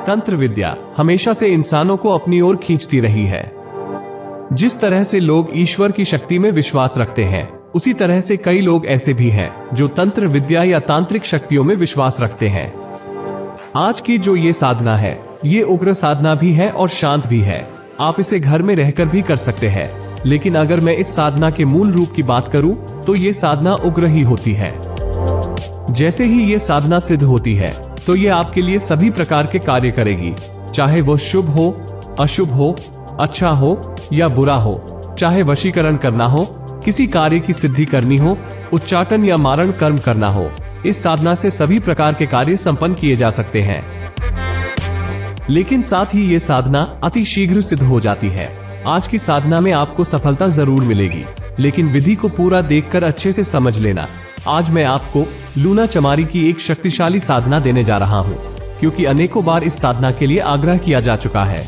तंत्र विद्या हमेशा से इंसानों को अपनी ओर खींचती रही है। जिस तरह से लोग ईश्वर की शक्ति में विश्वास रखते हैं, उसी तरह से कई लोग ऐसे भी हैं जो तंत्र विद्या या तांत्रिक शक्तियों में विश्वास रखते हैं। आज की जो ये साधना है, ये उग्र साधना भी है और शांत भी है। आप इसे घर में रहकर भी कर सकते हैं, लेकिन अगर मैं इस साधना के मूल रूप की बात करूं, तो ये साधना उग्र ही होती है। जैसे ही ये साधना सिद्ध होती है, तो ये आपके लिए सभी प्रकार के कार्य करेगी, चाहे वो शुभ हो, अशुभ हो, अच्छा हो या बुरा हो, चाहे वशीकरण करना हो, किसी कार्य की सिद्धि करनी हो, उच्चाटन या मारण कर्म करना हो। इस साधना से सभी प्रकार के कार्य संपन्न किए जा सकते हैं। लेकिन साथ ही ये साधना अति शीघ्र सिद्ध हो जाती है। आज की साधना में आपको सफलता जरूर मिलेगी, लेकिन विधि को पूरा देखकर अच्छे से समझ लेना। आज मैं आपको लूना चमारी की एक शक्तिशाली साधना देने जा रहा हूँ, क्योंकि अनेकों बार इस साधना के लिए आग्रह किया जा चुका है।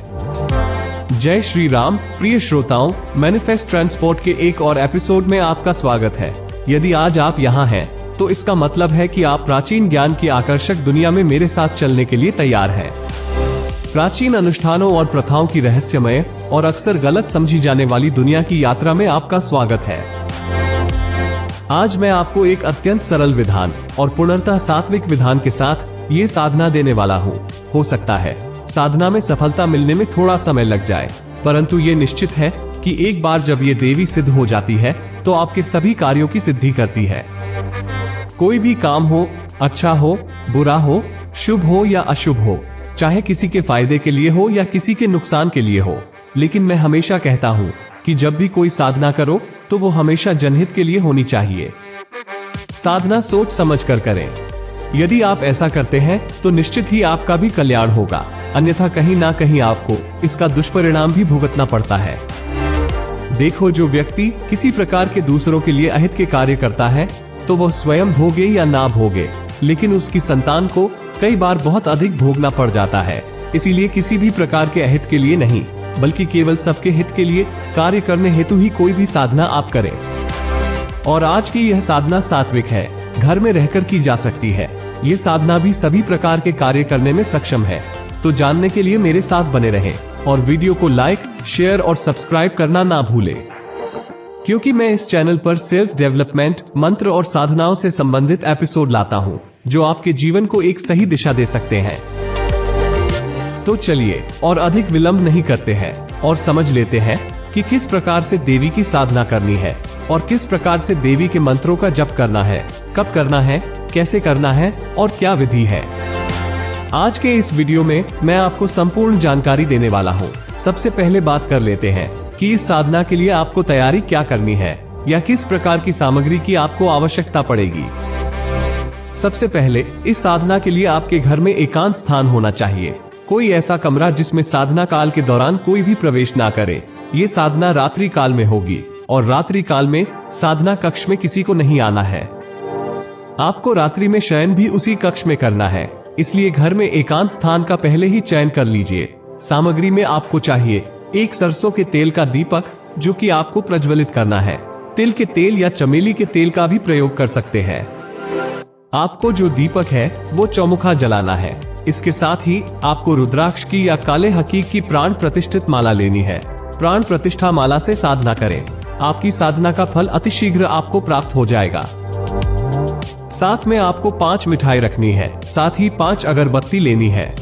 जय श्री राम। प्रिय श्रोताओं, मैनिफेस्ट ट्रांसपोर्ट के एक और एपिसोड में आपका स्वागत है। यदि आज आप यहाँ हैं, तो इसका मतलब है कि आप प्राचीन ज्ञान की आकर्षक दुनिया में मेरे साथ चलने के लिए तैयार हैं। प्राचीन अनुष्ठानों और प्रथाओं की रहस्यमय और अक्सर गलत समझी जाने वाली दुनिया की यात्रा में आपका स्वागत है। आज मैं आपको एक अत्यंत सरल विधान और पूर्णतः सात्विक विधान के साथ ये साधना देने वाला हूँ। हो सकता है साधना में सफलता मिलने में थोड़ा समय लग जाए, परंतु ये निश्चित है कि एक बार जब ये देवी सिद्ध हो जाती है, तो आपके सभी कार्यों की सिद्धि करती है। कोई भी काम हो, अच्छा हो, बुरा हो, शुभ हो या अशुभ हो, चाहे किसी के फायदे के लिए हो या किसी के नुकसान के लिए हो, लेकिन मैं हमेशा कहता हूँ कि जब भी कोई साधना करो, तो वो हमेशा जनहित के लिए होनी चाहिए। साधना सोच समझ कर करें। यदि आप ऐसा करते हैं, तो निश्चित ही आपका भी कल्याण होगा, अन्यथा कहीं ना कहीं आपको इसका दुष्परिणाम भी भुगतना पड़ता है। देखो, जो व्यक्ति किसी प्रकार के दूसरों के लिए अहित के कार्य करता है, तो वह स्वयं भोगे या ना भोगे, लेकिन उसकी संतान को कई बार बहुत अधिक भोगना पड़ जाता है। इसीलिए किसी भी प्रकार के अहित के लिए नहीं, बल्कि केवल सबके हित के लिए कार्य करने हेतु ही कोई भी साधना आप करें। और आज की यह साधना सात्विक है, घर में रहकर की जा सकती है। ये साधना भी सभी प्रकार के कार्य करने में सक्षम है। तो जानने के लिए मेरे साथ बने रहें और वीडियो को लाइक, शेयर और सब्सक्राइब करना ना भूलें, क्योंकि मैं इस चैनल पर सेल्फ डेवलपमेंट, मंत्र और साधनाओं से संबंधित एपिसोड लाता हूँ, जो आपके जीवन को एक सही दिशा दे सकते हैं। तो चलिए और अधिक विलंब नहीं करते हैं और समझ लेते हैं कि किस प्रकार से देवी की साधना करनी है और किस प्रकार से देवी के मंत्रों का जप करना है, कब करना है, कैसे करना है और क्या विधि है। आज के इस वीडियो में मैं आपको संपूर्ण जानकारी देने वाला हूँ। सबसे पहले बात कर लेते हैं कि इस साधना के लिए आपको तैयारी क्या करनी है या किस प्रकार की सामग्री की आपको आवश्यकता पड़ेगी। सबसे पहले इस साधना के लिए आपके घर में एकांत स्थान होना चाहिए। कोई ऐसा कमरा जिसमें साधना काल के दौरान कोई भी प्रवेश ना करे। ये साधना रात्रि काल में होगी और रात्रि काल में साधना कक्ष में किसी को नहीं आना है। आपको रात्रि में शयन भी उसी कक्ष में करना है, इसलिए घर में एकांत स्थान का पहले ही चयन कर लीजिए। सामग्री में आपको चाहिए एक सरसों के तेल का दीपक, जो कि आपको प्रज्वलित करना है। तिल के तेल या चमेली के तेल का भी प्रयोग कर सकते हैं। आपको जो दीपक है वो चौमुखा जलाना है। इसके साथ ही आपको रुद्राक्ष की या काले हकीक की प्राण प्रतिष्ठित माला लेनी है। प्राण प्रतिष्ठा माला से साधना करें, आपकी साधना का फल अतिशीघ्र आपको प्राप्त हो जाएगा। साथ में आपको 5 मिठाई रखनी है, साथ ही 5 अगरबत्ती लेनी है।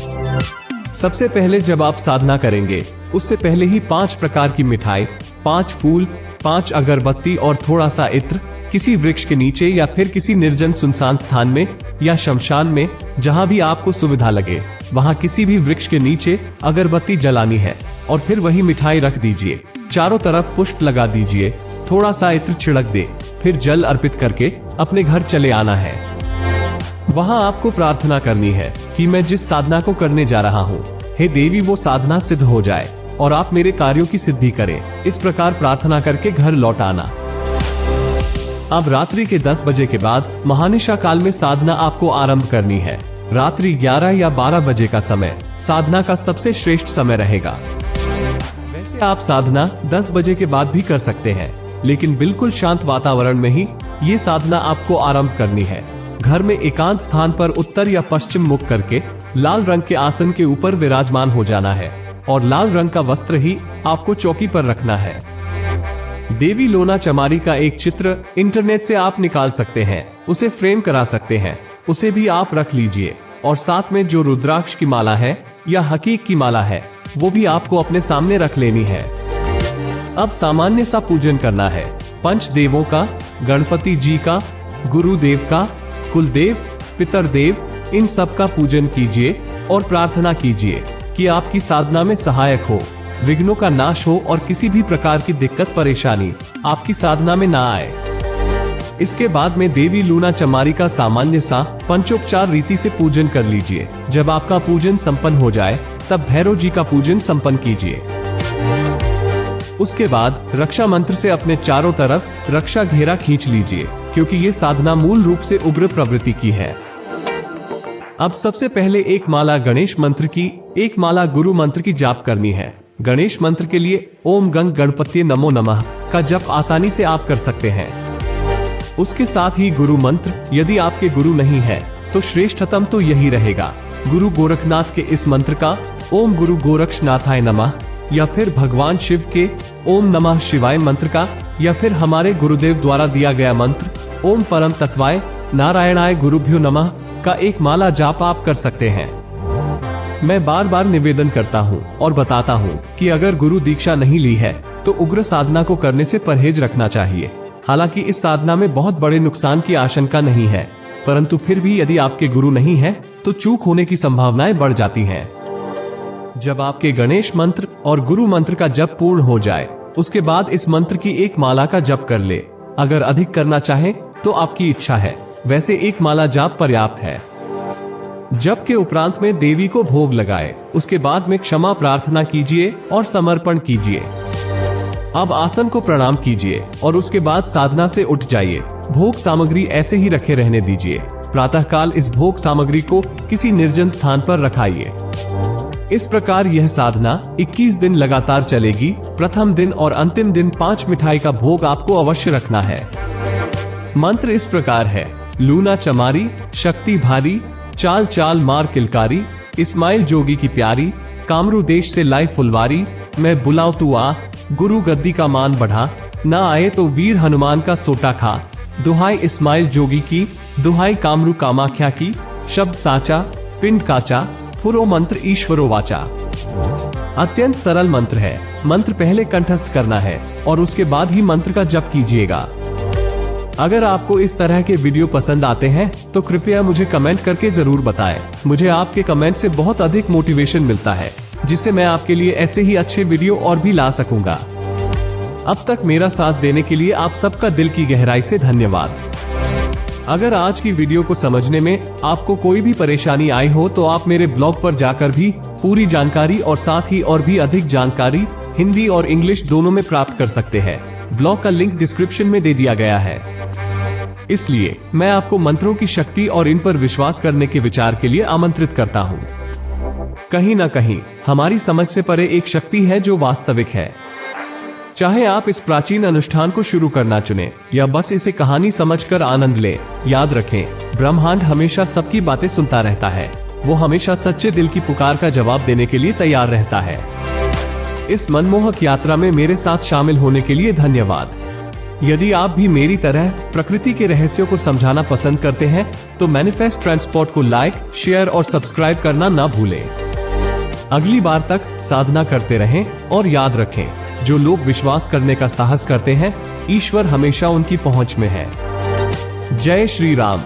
सबसे पहले जब आप साधना करेंगे, उससे पहले ही 5 प्रकार की मिठाई, 5 फूल, 5 अगरबत्ती और थोड़ा सा इत्र किसी वृक्ष के नीचे या फिर किसी निर्जन सुनसान स्थान में या शमशान में, जहां भी आपको सुविधा लगे, वहां किसी भी वृक्ष के नीचे अगरबत्ती जलानी है और फिर वही मिठाई रख दीजिए। चारों तरफ पुष्प लगा दीजिए, थोड़ा सा इत्र छिड़क दे, फिर जल अर्पित करके अपने घर चले आना है। वहां आपको प्रार्थना करनी है कि मैं जिस साधना को करने जा रहा हूँ, हे देवी, वो साधना सिद्ध हो जाए और आप मेरे कार्यों की सिद्धि करें। इस प्रकार प्रार्थना करके घर लौट आना। अब रात्रि के 10 बजे के बाद महानिशा काल में साधना आपको आरंभ करनी है। रात्रि 11 या 12 बजे का समय साधना का सबसे श्रेष्ठ समय रहेगा। वैसे आप साधना 10 बजे के बाद भी कर सकते हैं, लेकिन बिल्कुल शांत वातावरण में ही ये साधना आपको आरंभ करनी है। घर में एकांत स्थान पर उत्तर या पश्चिम मुख करके लाल रंग के आसन के ऊपर विराजमान हो जाना है और लाल रंग का वस्त्र ही आपको चौकी पर रखना है। देवी लोना चमारी का एक चित्र इंटरनेट से आप निकाल सकते हैं, उसे फ्रेम करा सकते हैं, उसे भी आप रख लीजिए। और साथ में जो रुद्राक्ष की माला है या हकीक की माला है वो भी आपको अपने सामने रख लेनी है। अब सामान्य सा पूजन करना है। पंच देवों का, गणपति जी का, गुरुदेव का, कुलदेव, पितरदेव, इन सब का पूजन कीजिए और प्रार्थना कीजिए कि आपकी साधना में सहायक हो, विघ्नों का नाश हो और किसी भी प्रकार की दिक्कत परेशानी आपकी साधना में ना आए। इसके बाद में देवी लूना चमारी का सामान्य सा पंचोपचार रीति से पूजन कर लीजिए। जब आपका पूजन संपन्न हो जाए तब भैरव जी का पूजन संपन्न कीजिए। उसके बाद रक्षा मंत्र से अपने चारों तरफ रक्षा घेरा खींच लीजिए, क्योंकि ये साधना मूल रूप से उग्र प्रवृत्ति की है। अब सबसे पहले एक माला गणेश मंत्र की, एक माला गुरु मंत्र की जाप करनी है। गणेश मंत्र के लिए ओम गंग गणपति नमो नमः का जप आसानी से आप कर सकते हैं। उसके साथ ही गुरु मंत्र, यदि आपके गुरु नहीं है तो श्रेष्ठतम तो यही रहेगा। गुरु गोरखनाथ के इस मंत्र का ओम गुरु गोरक्षनाथाय नमः, या फिर भगवान शिव के ओम नमः शिवाय मंत्र का, या फिर हमारे गुरुदेव द्वारा दिया गया मंत्र ओम परम तत्वाय नारायणाय गुरुभ्यो नमः का एक माला जाप आप कर सकते हैं। मैं बार बार निवेदन करता हूँ और बताता हूँ कि अगर गुरु दीक्षा नहीं ली है तो उग्र साधना को करने से परहेज रखना चाहिए। हालांकि इस साधना में बहुत बड़े नुकसान की आशंका नहीं है, परंतु फिर भी यदि आपके गुरु नहीं है तो चूक होने की संभावनाएं बढ़ जाती हैं। जब आपके गणेश मंत्र और गुरु मंत्र का जप पूर्ण हो जाए उसके बाद इस मंत्र की एक माला का जप कर ले। अगर अधिक करना चाहे तो आपकी इच्छा है, वैसे एक माला जाप पर्याप्त है। जप के उपरांत में देवी को भोग लगाए, उसके बाद में क्षमा प्रार्थना कीजिए और समर्पण कीजिए। अब आसन को प्रणाम कीजिए और उसके बाद साधना से उठ जाइए। भोग सामग्री ऐसे ही रखे रहने दीजिए। प्रातःकाल इस भोग सामग्री को किसी निर्जन स्थान पर रखाइए। इस प्रकार यह साधना 21 दिन लगातार चलेगी। प्रथम दिन और अंतिम दिन 5 मिठाई का भोग आपको अवश्य रखना है। मंत्र इस प्रकार है: लूना चमारी, शक्ति भारी, चाल चाल मार किलकारी, इस्माइल जोगी की प्यारी, कामरू देश से लाई फुलवारी, मैं बुलाओ तू आ, गुरु गद्दी का मान बढ़ा, ना आए तो वीर हनुमान का सोटा खा, दुहाई इस्माइल जोगी की, दुहाई कामरू कामाख्या की, शब्द साचा, पिंड काचा, पुरो मंत्र ईश्वरो वाचा। अत्यंत सरल मंत्र है। मंत्र पहले कंठस्थ करना है और उसके बाद ही मंत्र का जप कीजिएगा। अगर आपको इस तरह के वीडियो पसंद आते हैं तो कृपया मुझे कमेंट करके जरूर बताएं। मुझे आपके कमेंट से बहुत अधिक मोटिवेशन मिलता है, जिससे मैं आपके लिए ऐसे ही अच्छे वीडियो और भी ला सकूंगा। अब तक मेरा साथ देने के लिए आप सबका दिल की गहराई से धन्यवाद। अगर आज की वीडियो को समझने में आपको कोई भी परेशानी आई हो तो आप मेरे ब्लॉग पर जाकर भी पूरी जानकारी और साथ ही और भी अधिक जानकारी हिंदी और इंग्लिश दोनों में प्राप्त कर सकते हैं। ब्लॉग का लिंक डिस्क्रिप्शन में दे दिया गया है। इसलिए मैं आपको मंत्रों की शक्ति और इन पर विश्वास करने के विचार के लिए आमंत्रित करता हूँ। कहीं न कहीं हमारी समझ से परे एक शक्ति है जो वास्तविक है। चाहे आप इस प्राचीन अनुष्ठान को शुरू करना चुने या बस इसे कहानी समझकर आनंद लें, याद रखें, ब्रह्मांड हमेशा सबकी बातें सुनता रहता है। वो हमेशा सच्चे दिल की पुकार का जवाब देने के लिए तैयार रहता है। इस मनमोहक यात्रा में मेरे साथ शामिल होने के लिए धन्यवाद। यदि आप भी मेरी तरह प्रकृति के रहस्यों को समझाना पसंद करते हैं तो मैनिफेस्ट ट्रांसपोर्ट को लाइक, शेयर और सब्सक्राइब करना ना भूलें। अगली बार तक साधना करते रहें और याद रखें, जो लोग विश्वास करने का साहस करते हैं, ईश्वर हमेशा उनकी पहुंच में है। जय श्री राम।